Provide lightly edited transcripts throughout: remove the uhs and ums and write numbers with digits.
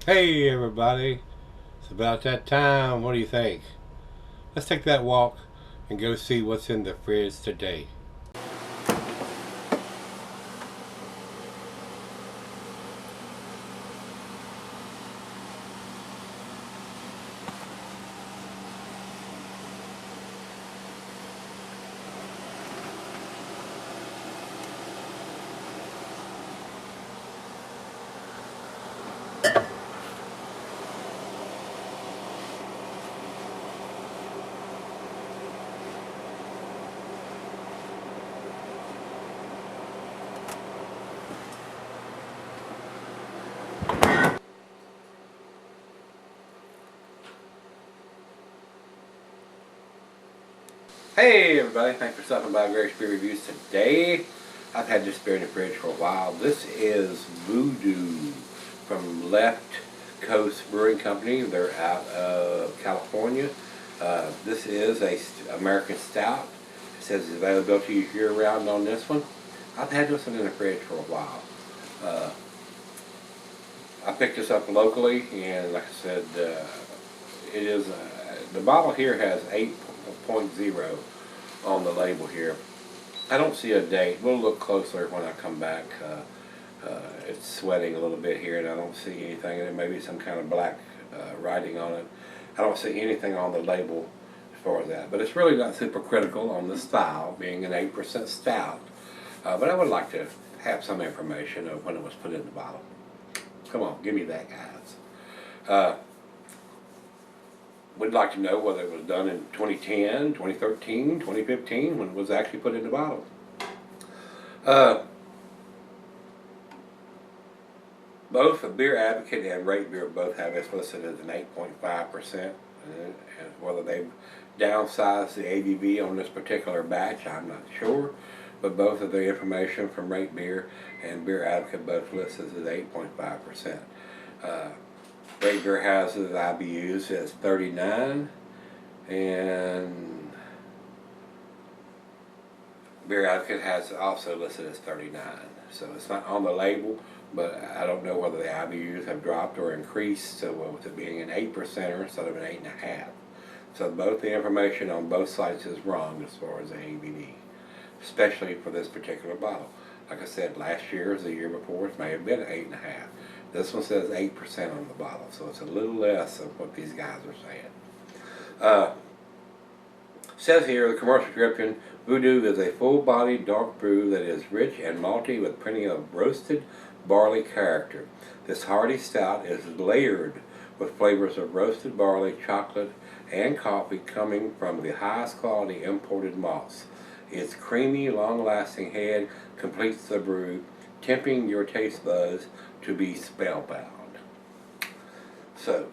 Hey everybody, it's about that time. What do you think? Let's take that walk and go see what's in the fridge today. Hey everybody, thanks for stopping by Gregsbeerreviews today. I've had this beer in the fridge for a while. This is Voodoo from Left Coast Brewing Company. They're out of California. This is a American Stout. It says availability year round on this one. I've had this one in the fridge for a while. Uh, I picked this up locally, and like I said, it is the bottle here has 8.0 on the label here. I don't see a date. We'll look closer when I come back. It's sweating a little bit here, and I don't see anything. There may be some kind of black writing on it. I don't see anything on the label as far as that. But it's really not super critical on the style, being an 8% stout. But I would like to have some information of when it was put in the bottle. Come on, give me that, guys. We'd like to know whether it was done in 2010, 2013, 2015, when it was actually put in the bottle. Both a Beer Advocate and Rate Beer both have this listed as an 8.5%. And whether they've downsized the ABV on this particular batch, I'm not sure. But both of the information from Rate Beer and Beer Advocate both listed as 8.5%. Rate Beer has the IBUs as 39, and Beer Advocate has also listed as 39. So it's not on the label, but I don't know whether the IBUs have dropped or increased, so with it being an 8%er instead of an 8.5. So both the information on both sites is wrong as far as the ABV, especially for this particular bottle. Like I said, last year or the year before, it may have been 8.5. This one says 8% on the bottle, so it's a little less of what these guys are saying. Says here, the commercial description, Voodoo is a full-bodied dark brew that is rich and malty with plenty of roasted barley character. This hearty stout is layered with flavors of roasted barley, chocolate, and coffee coming from the highest quality imported malts. Its creamy, long-lasting head completes the brew, tempting your taste buds to be spellbound. So,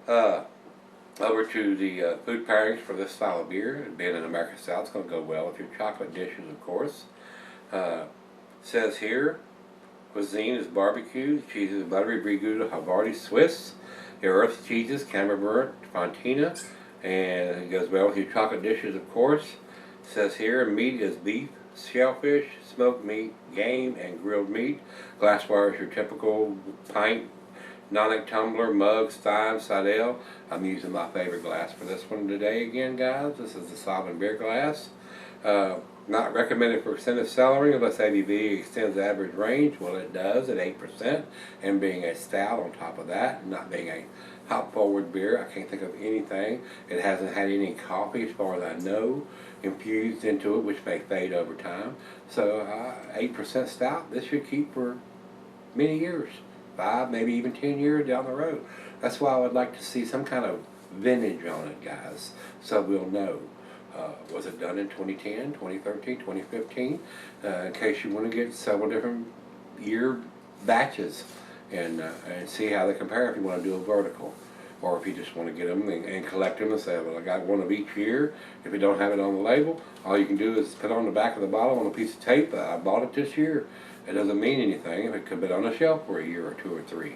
over to the food pairings for this style of beer. Being an American Stout, it's going to go well with your chocolate dishes, of course. Says here, cuisine is barbecue, cheeses buttery brie gouda, Havarti, Swiss. Your earth cheeses, Camembert, Fontina, and it goes well with your chocolate dishes, of course. Says here, meat is beef, shellfish, smoked meat, game, and grilled meat. Glassware is your typical pint, Nonic tumbler, mug, stein, Sidel. I'm using my favorite glass for this one today again, guys. This is the Sovereign beer glass. Not recommended for extended cellaring unless ABV extends the average range. Well, it does at 8%, and being a stout on top of that, not being a hop-forward beer, I can't think of anything. It hasn't had any coffee, as far as I know, infused into it, which may fade over time. So 8% stout, this should keep for many years, 5, maybe even 10 years down the road. That's why I would like to see some kind of vintage on it, guys, so we'll know. Was it done in 2010, 2013, 2015? In case you want to get several different year batches and see how they compare if you want to do a vertical. Or if you just want to get them and collect them and say, well, I got one of each year. If you don't have it on the label, all you can do is put on the back of the bottle on a piece of tape, I bought it this year. It doesn't mean anything if it could be on a shelf for a year or 2 or 3.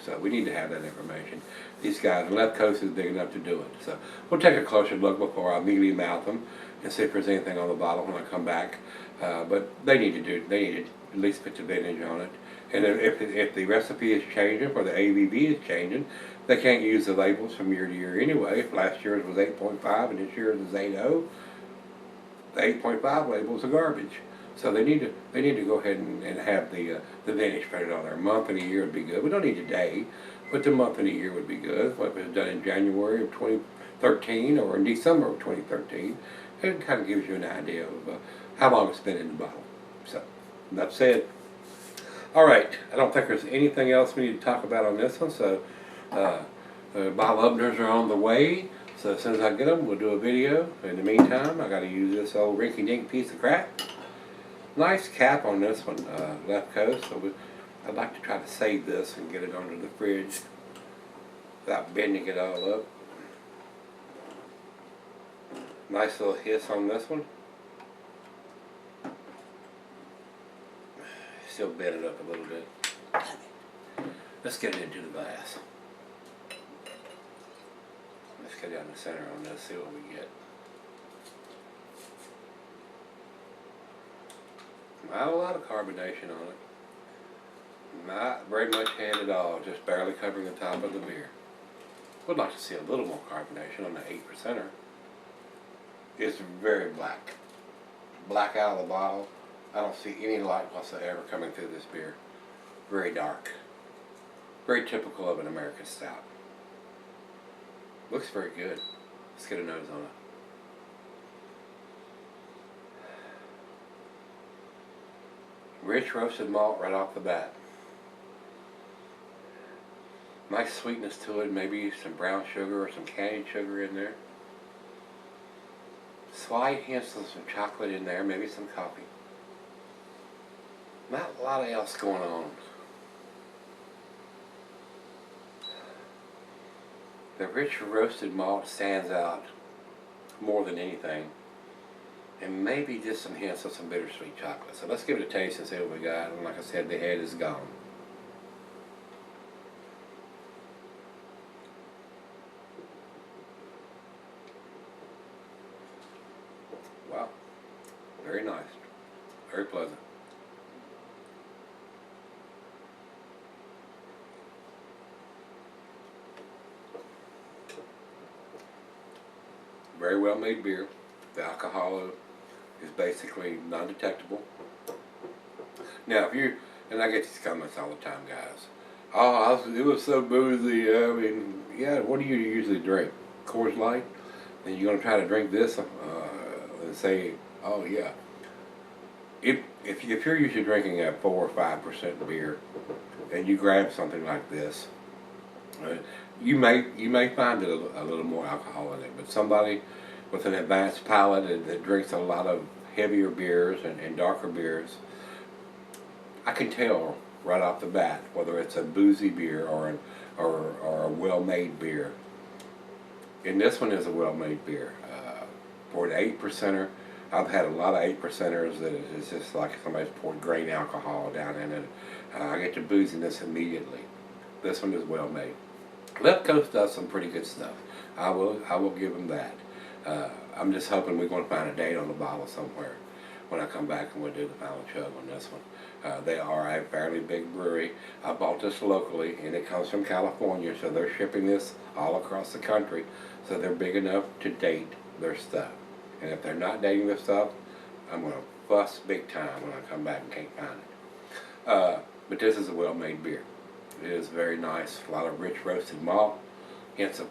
So we need to have that information. These guys, the left coast is big enough to do it. So we'll take a closer look before I immediately mouth them and see if there's anything on the bottle when I come back. But they need to at least put the vintage on it And if the recipe is changing or the ABV is changing, they can't use the labels from year to year anyway. If last year's was 8.5 and this year's is 8.0, the 8.5 labels are garbage. So they need to go ahead and have the vintage printed on there. A month and a year would be good. We don't need a day, but the month and a year would be good. If it was done in January of 2013 or in December of 2013, it kind of gives you an idea of how long it's been in the bottle. So that said, all right. I don't think there's anything else we need to talk about on this one. So the bottle openers are on the way. So as soon as I get them, we'll do a video. In the meantime, I got to use this old rinky-dink piece of crap. Nice cap on this one, left coast. So I'd like to try to save this and get it under the fridge without bending it all up. Nice little hiss on this one. Still bend it up a little bit. Let's get it into the glass. Let's get down the center on this, see what we get. Not a lot of carbonation on it. Not very much hand at all, just barely covering the top of the beer. Would like to see a little more carbonation on the 8%er. It's very black. Black out of the bottle. I don't see any light whatsoever coming through this beer. Very dark. Very typical of an American stout. Looks very good. Let's get a nose on it. Rich roasted malt right off the bat. Nice sweetness to it, maybe some brown sugar or some candied sugar in there. Slight hints of some chocolate in there, maybe some coffee. Not a lot else going on. The rich roasted malt stands out more than anything. And maybe just some hints of some bittersweet chocolate. So let's give it a taste and see what we got. And like I said, the head is gone. Wow. Very nice. Very pleasant. Very well made beer. The alcohol is basically non-detectable. Now, if you, and I get these comments all the time, guys. Oh, it was so boozy. I mean, yeah, what do you usually drink? Coors Light? And you're going to try to drink this and say, oh, yeah. If you're usually drinking a 4 or 5% beer and you grab something like this, you may find it a little more alcohol in it, but somebody with an advanced palate that drinks a lot of heavier beers and darker beers, I can tell right off the bat whether it's a boozy beer or a well-made beer. And this one is a well-made beer. For an 8%er, I've had a lot of 8%ers that is just like somebody's poured grain alcohol down in it. I get the booziness immediately. This one is well-made. Left Coast does some pretty good stuff. I will give them that. I'm just hoping we're going to find a date on the bottle somewhere when I come back and we'll do the final chug on this one. They are a fairly big brewery. I bought this locally, and it comes from California, so they're shipping this all across the country. So they're big enough to date their stuff. And if they're not dating their stuff, I'm going to fuss big time when I come back and can't find it. But this is a well-made beer. It is very nice. A lot of rich roasted malt. Hints of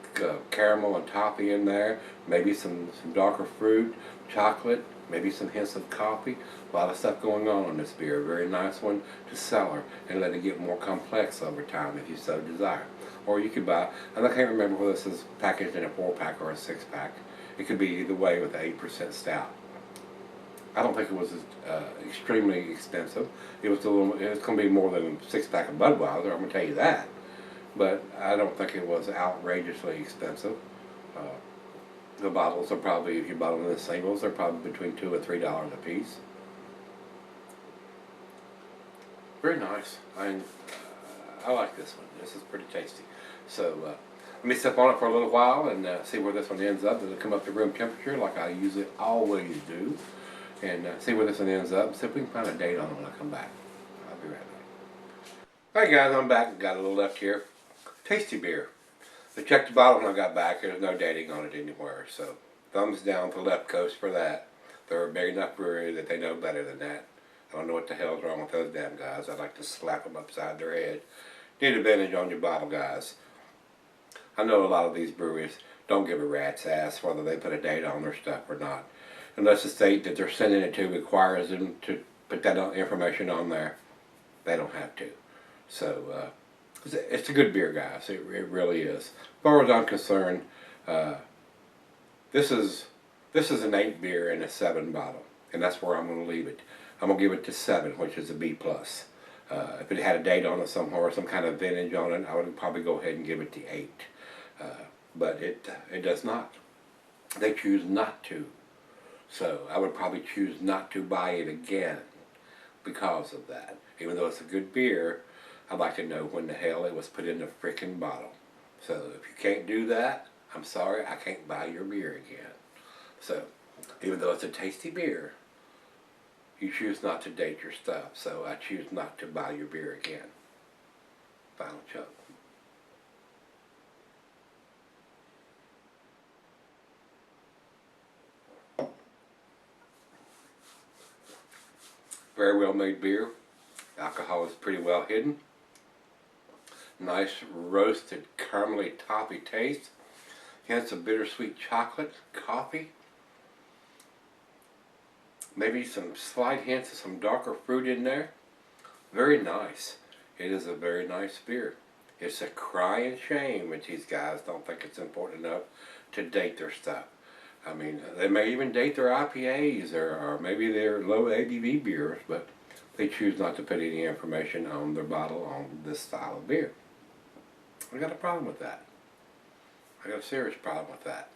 caramel and toffee in there. Maybe some darker fruit, chocolate, maybe some hints of coffee. A lot of stuff going on this beer. A very nice one to cellar and let it get more complex over time if you so desire. Or you could buy, and I can't remember whether this is packaged in a 4-pack or a 6-pack. It could be either way with the 8% stout. I don't think it was extremely expensive. It was going to be more than a 6-pack of Budweiser, I'm going to tell you that. But I don't think it was outrageously expensive. The bottles are probably, if you bought them in the singles, they're probably between $2 and $3 a piece. Very nice. I like this one. This is pretty tasty. So let me sip on it for a little while and see where this one ends up. Does it come up to room temperature like I usually always do? And see where this one ends up. See if we can find a date on it when I come back. I'll be right back. Hi guys, I'm back and got a little left here. Tasty beer. I checked the bottle when I got back. There's no dating on it anywhere, so thumbs down to Left Coast for that. They're a big enough brewery that they know better than that. I don't know what the hell's wrong with those damn guys. I'd like to slap them upside their head. Need a vintage on your bottle, guys. I know a lot of these breweries don't give a rat's ass whether they put a date on their stuff or not. Unless the state that they're sending it to requires them to put that information on there, they don't have to. So, it's a good beer, guys. It really is. As far as I'm concerned, this is an 8 beer in a 7 bottle, and that's where I'm going to leave it. I'm going to give it to 7, which is a B+. If it had a date on it somewhere, some kind of vintage on it, I would probably go ahead and give it the 8. But it does not. They choose not to. So I would probably choose not to buy it again because of that. Even though it's a good beer, I'd like to know when the hell it was put in the frickin' bottle. So if you can't do that, I'm sorry, I can't buy your beer again. So even though it's a tasty beer, you choose not to date your stuff. So I choose not to buy your beer again. Final chug. Very well made beer. Alcohol is pretty well hidden. Nice roasted caramelly toffee taste. Hints of bittersweet chocolate, coffee. Maybe some slight hints of some darker fruit in there. Very nice. It is a very nice beer. It's a crying shame when these guys don't think it's important enough to date their stuff. I mean, they may even date their IPAs or maybe their low ABV beers, but they choose not to put any information on their bottle on this style of beer. I got a problem with that. I got a serious problem with that.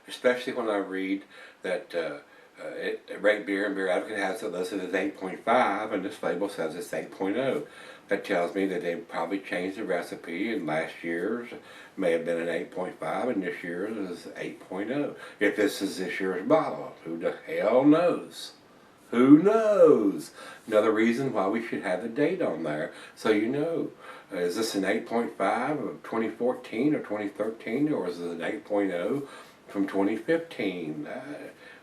Especially when I read that Rate Beer and Beer Advocate has it listed as 8.5 and this label says it's 8.0. That tells me that they probably changed the recipe and last year's may have been an 8.5 and this year's is 8.0. If this is this year's bottle, who the hell knows? Who knows? Another reason why we should have the date on there so you know. Is this an 8.5 of 2014 or 2013 or is it an 8.0 from 2015?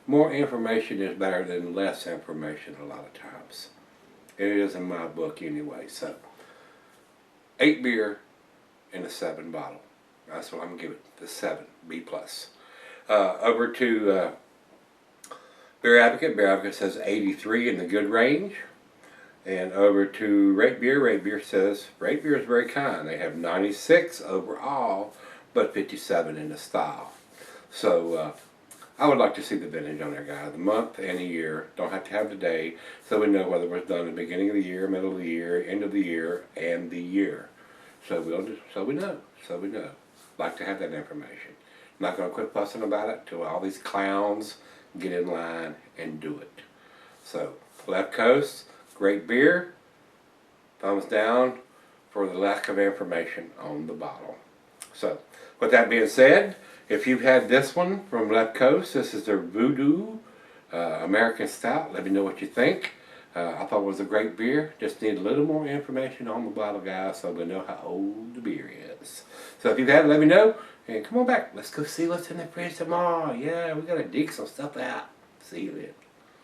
More information is better than less information a lot of times. It is in my book anyway. So 8 beer in a 7 bottle. That's what I'm going to give it, the 7, B+. Over to Beer Advocate. Beer Advocate says 83 in the good range. And over to Rate Beer. Rate Beer says, Rate Beer is very kind. They have 96 overall, but 57 in the style. So I would like to see the vintage on there, guys. The month and the year. Don't have to have the day, so we know whether it was done at the beginning of the year, middle of the year, end of the year, and the year. So we know. Like to have that information. I'm not going to quit fussing about it till all these clowns get in line and do it. So, Left Coast, great beer. Thumbs down for the lack of information on the bottle. So, with that being said, if you've had this one from Left Coast, this is their Voodoo American Stout. Let me know what you think. I thought it was a great beer. Just need a little more information on the bottle, guys, so we know how old the beer is. So if you've had it, let me know. And come on back. Let's go see what's in the fridge tomorrow. Yeah, we got to dig some stuff out. See you then.